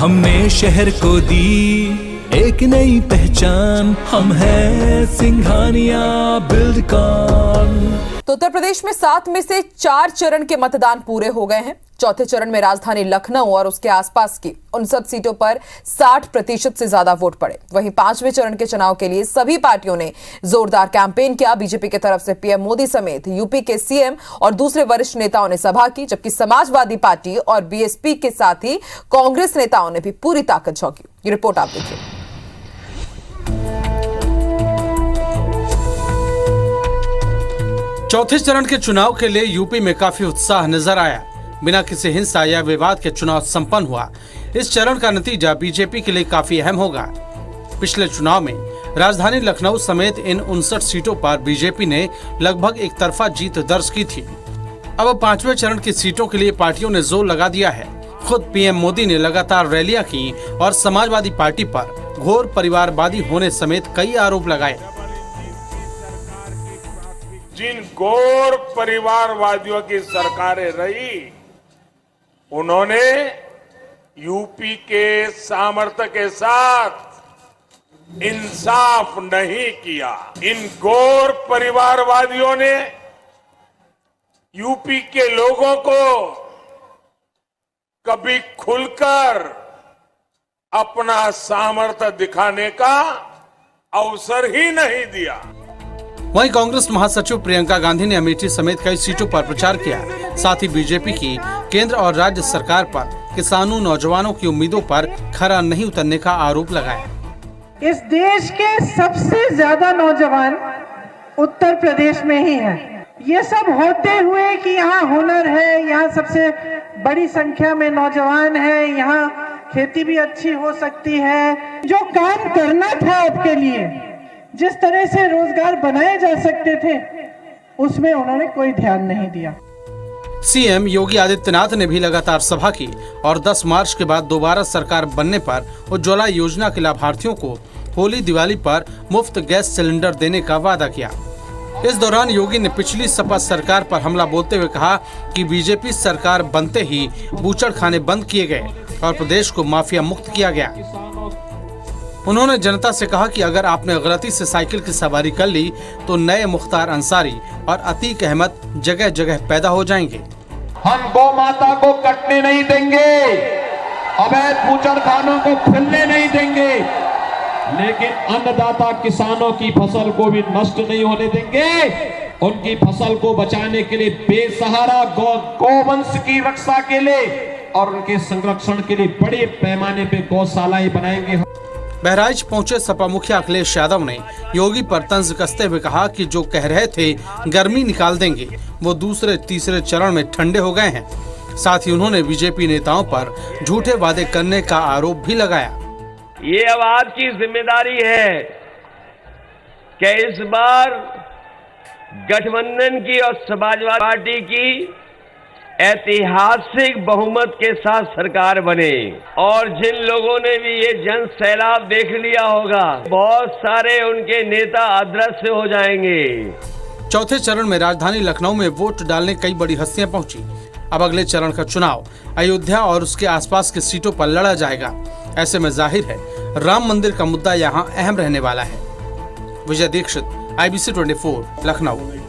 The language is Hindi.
हमने शहर को दी एक नई पहचान, हम हैं सिंघानिया बिल्डकॉन। तो उत्तर प्रदेश में 7 में से 4 चरण के मतदान पूरे हो गए हैं। चौथे चरण में राजधानी लखनऊ और उसके आसपास की 59 सीटों पर 60% से ज्यादा वोट पड़े। वहीं 5वें चरण के चुनाव के लिए सभी पार्टियों ने जोरदार कैंपेन किया। बीजेपी की तरफ से पीएम मोदी समेत यूपी के सीएम और दूसरे वरिष्ठ नेताओं ने सभा की, जबकि समाजवादी पार्टी और बीएसपी के साथ ही कांग्रेस नेताओं ने भी पूरी ताकत झोंकी। ये रिपोर्ट आप देखिए। चौथे चरण के चुनाव के लिए यूपी में काफी उत्साह नजर आया। बिना किसी हिंसा या विवाद के चुनाव संपन्न हुआ। इस चरण का नतीजा बीजेपी के लिए काफी अहम होगा। पिछले चुनाव में राजधानी लखनऊ समेत इन 59 सीटों पर बीजेपी ने लगभग एक तरफा जीत दर्ज की थी। अब 5वें चरण की सीटों के लिए पार्टियों ने जोर लगा दिया है। खुद पीएम मोदी ने लगातार रैलियां की और समाजवादी पार्टी पर घोर परिवारवादी होने समेत कई आरोप लगाए। जिन घोर परिवारवादियों की सरकारें रही, उन्होंने यूपी के सामर्थ्य के साथ इंसाफ नहीं किया। इन घोर परिवारवादियों ने यूपी के लोगों को कभी खुलकर अपना सामर्थ्य दिखाने का अवसर ही नहीं दिया। वहीं कांग्रेस महासचिव प्रियंका गांधी ने अमेठी समेत कई सीटों पर प्रचार किया। साथ ही बीजेपी की केंद्र और राज्य सरकार पर किसानों नौजवानों की उम्मीदों पर खरा नहीं उतरने का आरोप लगाया। इस देश के सबसे ज्यादा नौजवान उत्तर प्रदेश में ही हैं। ये सब होते हुए कि यहाँ हुनर है, यहाँ सबसे बड़ी संख्या में नौजवान है, यहाँ खेती भी अच्छी हो सकती है। जो काम करना था आपके लिए, जिस तरह से रोजगार बनाए जा सकते थे, उसमें उन्होंने कोई ध्यान नहीं दिया। सीएम योगी आदित्यनाथ ने भी लगातार सभा की और 10 मार्च के बाद दोबारा सरकार बनने पर उज्ज्वला योजना के लाभार्थियों को होली दिवाली पर मुफ्त गैस सिलेंडर देने का वादा किया। इस दौरान योगी ने पिछली सपा सरकार पर हमला बोलते हुए कहा कि बीजेपी सरकार बनते ही बूचड़ खाने बंद किए गए और प्रदेश को माफिया मुक्त किया गया। उन्होंने जनता से कहा कि अगर आपने गलती से साइकिल की सवारी कर ली तो नए मुख्तार अंसारी और अतीक अहमद जगह जगह पैदा हो जाएंगे। हम गौ माता को कटने नहीं देंगे, अवैध बूचड़खानों को खुलने नहीं देंगे, लेकिन अन्नदाता किसानों की फसल को भी नष्ट नहीं होने देंगे। उनकी फसल को बचाने के लिए बेसहारा गौवंश की रक्षा के लिए और उनके संरक्षण के लिए बड़े पैमाने पे गौशालाएं बनाएंगे। बहराइच पहुंचे सपा मुखिया अखिलेश यादव ने योगी पर तंज कसते हुए कहा कि जो कह रहे थे गर्मी निकाल देंगे, वो दूसरे तीसरे चरण में ठंडे हो गए हैं। साथ ही उन्होंने बीजेपी नेताओं पर झूठे वादे करने का आरोप भी लगाया। ये अब आपकी जिम्मेदारी है कि इस बार गठबंधन की और समाजवादी पार्टी की ऐतिहासिक बहुमत के साथ सरकार बने। और जिन लोगों ने भी ये जन सैलाब देख लिया होगा, बहुत सारे उनके नेता अदृश्य हो जाएंगे। चौथे चरण में राजधानी लखनऊ में वोट डालने कई बड़ी हस्तियां पहुंची। अब अगले चरण का चुनाव अयोध्या और उसके आसपास की सीटों पर लड़ा जाएगा। ऐसे में जाहिर है राम मंदिर का मुद्दा यहाँ अहम रहने वाला है। विजय दीक्षित, IBC 24, लखनऊ।